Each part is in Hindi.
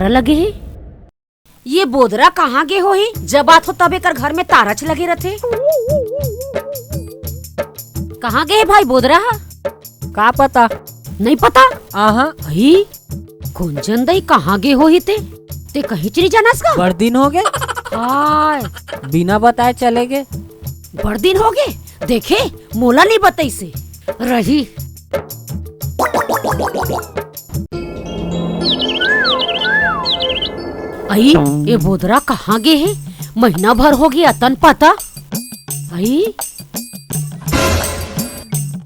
तारा लगे है। ये बोदरा कहाँ गे हो ही? जब बात हो तब एक घर में तारच लगे रहते। कहाँ गए भाई बोदरा? का पता? नहीं पता। आहा भाई गुंजन दई कहाँ गे हो ही ते कहीं चली जानास का? बड़ दिन हो गए, हाय बिना बताए चले गए। बड़ दिन हो गए, देखे मोला नहीं बताई से रही। आई ये बोदरा कहाँ गे है? महीना भर हो गया तन पता। आई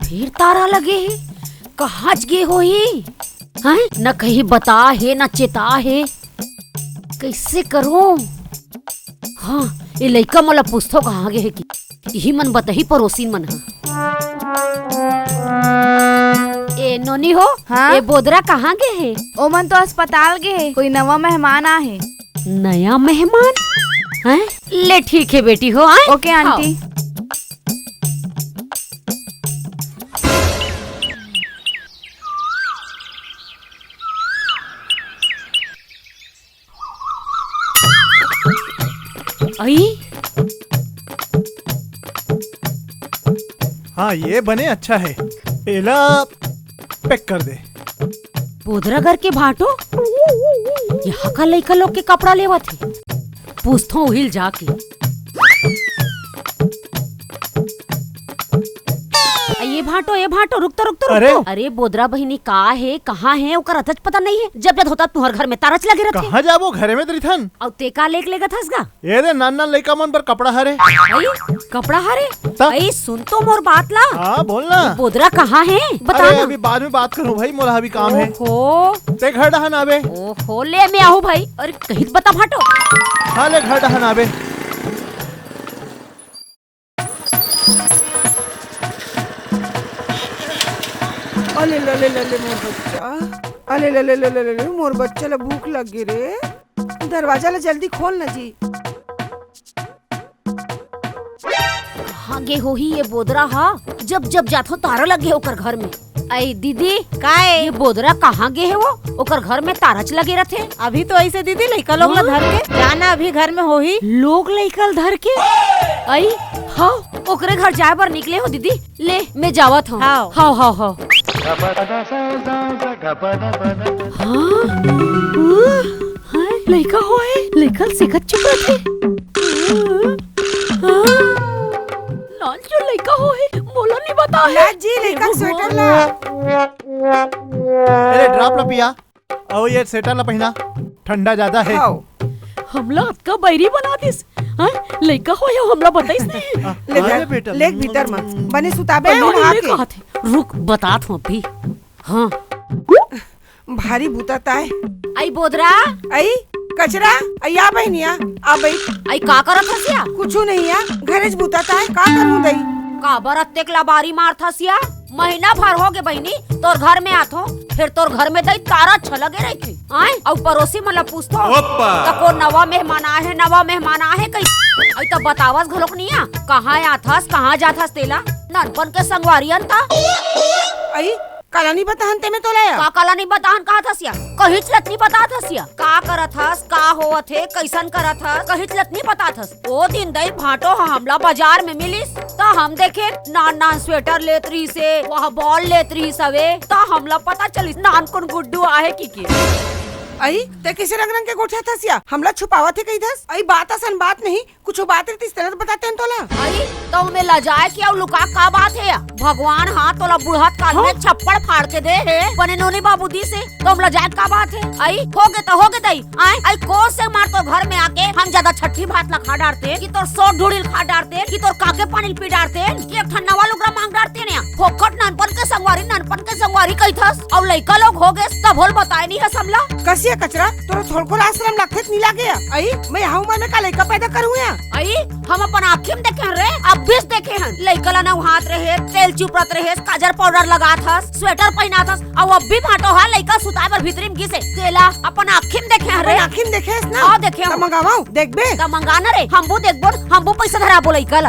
फिर तारा लगे है, कहाँ गे हो ही? हैं न कहीं बता है न चेता है, कैसे करूं? हाँ ये लड़का मला पूछतो कहाँ गे है कि यही मन बताही पड़ोसी मन हा। ए नोनी हो हाँ? ये बोदरा कहाँ गे है? ओ मन तो अस्पताल गे है, कोई नवा मेहमान आ है। नया मेहमान? हैं? ले ठीक है बेटी हो आए। Okay aunty. आई हाँ ये बने अच्छा है, एला पैक कर दे। बोदरा घर के भाटो यहाँ का लड़का लोग के कपड़ा लेवा थे, पूछतो उहिल जाके। ये भाटो रुक तो। अरे बोदरा बहिनी का है कहाँ है ओकर अथच पता नहीं है। जब होता तुहर घर में तारच लगे रहते। कहाँ जाबो घरे में त्रिथन? और ते का लेक लेगा थसगा? ये दे नान नान लइका मन पर कपड़ा हरे। आई कपड़ा हरे? आई सुन तो मोर बात ला। हाँ बोलना। बोदरा कहाँ है बता अरे ना। अभी बाद में बात करूँ भाई, मोला अभी काम है। ओहो ते घर डहन आवे। ओहो ले मैं आहू भाई। अरे कहीं बता भाटो। हाँ ले घर डहन आवे। अले लले लले मोर बच्चा, अले लले लले लले मोर बच्चा ला भूख लगी रे। दरवाजा ला जल्दी खोल ना जी। कहाँ गे हो ही ये बोदरा हा? जब जातो तारा लगे ओकर घर में। आई दीदी का है? ये बोदरा कहाँ गे है वो? ओकर घर में तारच लगे रहते। अभी तो ऐसे दीदी लड़का लोग ला धर के जाना, अभी घर में हो ही लोग लइकल धर के। आई हाँ ओकरे घर जाए बर निकले हो दीदी। ले मैं जावत हूँ। हाँ। हाँ हाँ हाँ लइका हो है, लइकल सिखत चुका थे। लाल जो लइका हो है मोला नहीं बता है। ला जी लइका स्वेटर ला। अरे ड्रॉप ला पिया और ये स्वेटर ला पहना, ठंडा ज्यादा है। खाओ। हमला अतका बैरी बना दिस। हाँ लइका हो या हमला बताइस नहीं। अरे बेटा लेग भीतर मत बने सुताबे अरे उड़ा उन्हें के। कहा थे रुक बतात हूँ अभी। हाँ भारी भूतता है। आई बोदरा आई कचरा आ बहनिया आ भाई आई का करत हसिया? कुछू नहीं आ, घरेज भूतता है का करूं दई। का बरत्तेक लाबारी मारत हसिया? महीना भर हो गए बहनी तोर घर में आथो, फिर तोर घर में दई तारा छलगे रही थी। आए और पड़ोसी मला पूछतो को नवा मेहमान आए कहीं। आई तो बतावस घलोक नहीं आ कहाँ आथस कहाँ जाथस तेला ननपन के संगवारियन था। आई काला नहीं बताहन ते में तो लाया। का काला नहीं बताहन कहा थसिया? कहीं चलत नहीं बता थसिया का करत हस का होवत है कैसन करत हस कहीं चलत नहीं बता थस। ओ दिन दई भाटो हमला बाजार में मिलिस तो हम देखे नान स्वेटर लेत रही से वह बॉल लेत रही सवे तो हमला पता चलिस नान कौन गुड्डू आहे की। आई ते किसी रंग रंग के गोठा थसिया हमला छुपावा थे कहीं दस। आई बात असन बात नहीं कुछ बात रहती इस तरह बताते हैं तोला। आई तो में लजाए क्या लुका का बात है? भगवान हाँ तोला बुढ़त काल में छप्पड़ फाड़ के दे है बने नोनी बाबू दी से तो हम लजाए का बात है? आई हो गए दई आई को से मार तो घर में आके हम ज्यादा छठी भात ला खा डालते कि तोर सो ढूढ़िल खा डालते कि तोर काके पानी पी डालते कि एक ठन्ना वाला लुगड़ा मांग डालते ने फोकट ननपन के संगवारी कही थस और लइका लोग हो गए तब होल बताए नहीं है समला। कसिया कचरा तोरा थोड़को आश्रम लगत नहीं लागे। आई मैं हाउ में का लइका पैदा करूँ या? आई हम अपन आँखी में देखे रे अब भी देखे हैं लइका ला नहात रहे तेल चुपरत रहे काजर पाउडर लगात हस स्वेटर पहनात हस और अब भी भाटो हा लइका सुताए पर भीतरी में घिसे तेला अपन आँखी में देखे हैं रे। आँखी में देखे ना? हां देखे हम मंगावाओ देखबे त मंगाना रे हमबो देखबो हमबो पैसा धरा बोलै कल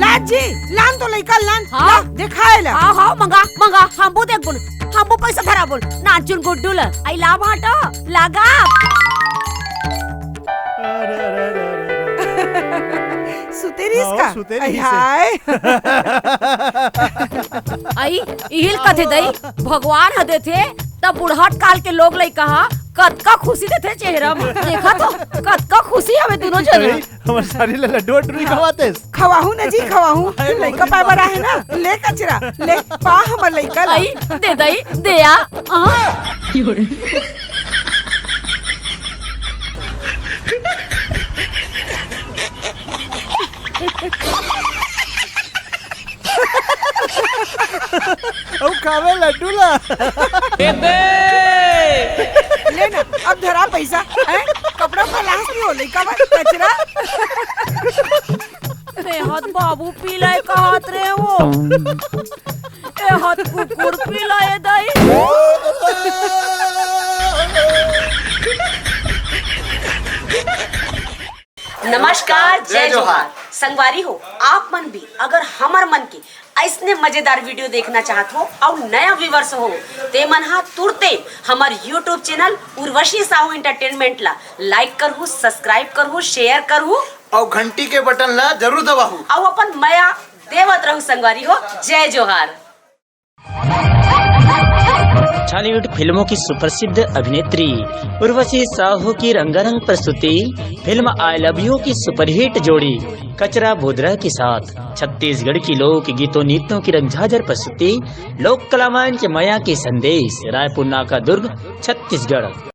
ला जी लान तो लइका लान हाँ? दिखाए ला। हां मंगा हमबो देखबो हमको पैसा धरा बोल नाचुन गुड्डू ल आई ला भाटो लगा अरे अरे अरे अरे सुतेरी हाँ, इसका सुतेरी आई से। हाय आई इहिल कथे दई भगवान हदे थे तब बुढ़हट काल के लोग लई कहा कतका खुशी देते चेहरा में देखा तो कतका खुशी हमें दोनों जने हमारे सारी लड्डू नहीं खवाते खवाहू ना जी खवाहू लइका पाए बड़ा है ना ले कचरा ले पा हमर लइका ला। आई दे दई दया अब खावे लड्डू ला ले ना अब धरा पैसा हैं? कपड़ा फलास नहीं हो लइका बा कचरा ए हाथ बाबू पी लाए कहत रे वो ए हाथ कुकुर पी लाए दई नमस्कार जय जोहार संगवारी हो आप मन भी अगर हमर मन के ऐसने मजेदार वीडियो देखना चाहत हो और नया व्यूवर्स हो ते मन हा तुरते हमार YouTube channel Urvashi Sahu entertainment ला लाइक करहु सब्सक्राइब करहु शेयर करहु और घंटी के बटन ला जरूर दबाहू और अपन माया देवत रहू संगवारी हो जय जोहार। बॉलीवुड फिल्मों की सुप्रसिद्ध अभिनेत्री उर्वशी साहू की रंगारंग प्रस्तुति फिल्म आई लव यू की सुपरहिट जोड़ी कचरा बोधरा के साथ छत्तीसगढ़ की लोक गीतों नृत्यों की रंगझाझर प्रस्तुति लोक कलामान के माया के संदेश रायपुर नाका दुर्ग छत्तीसगढ़।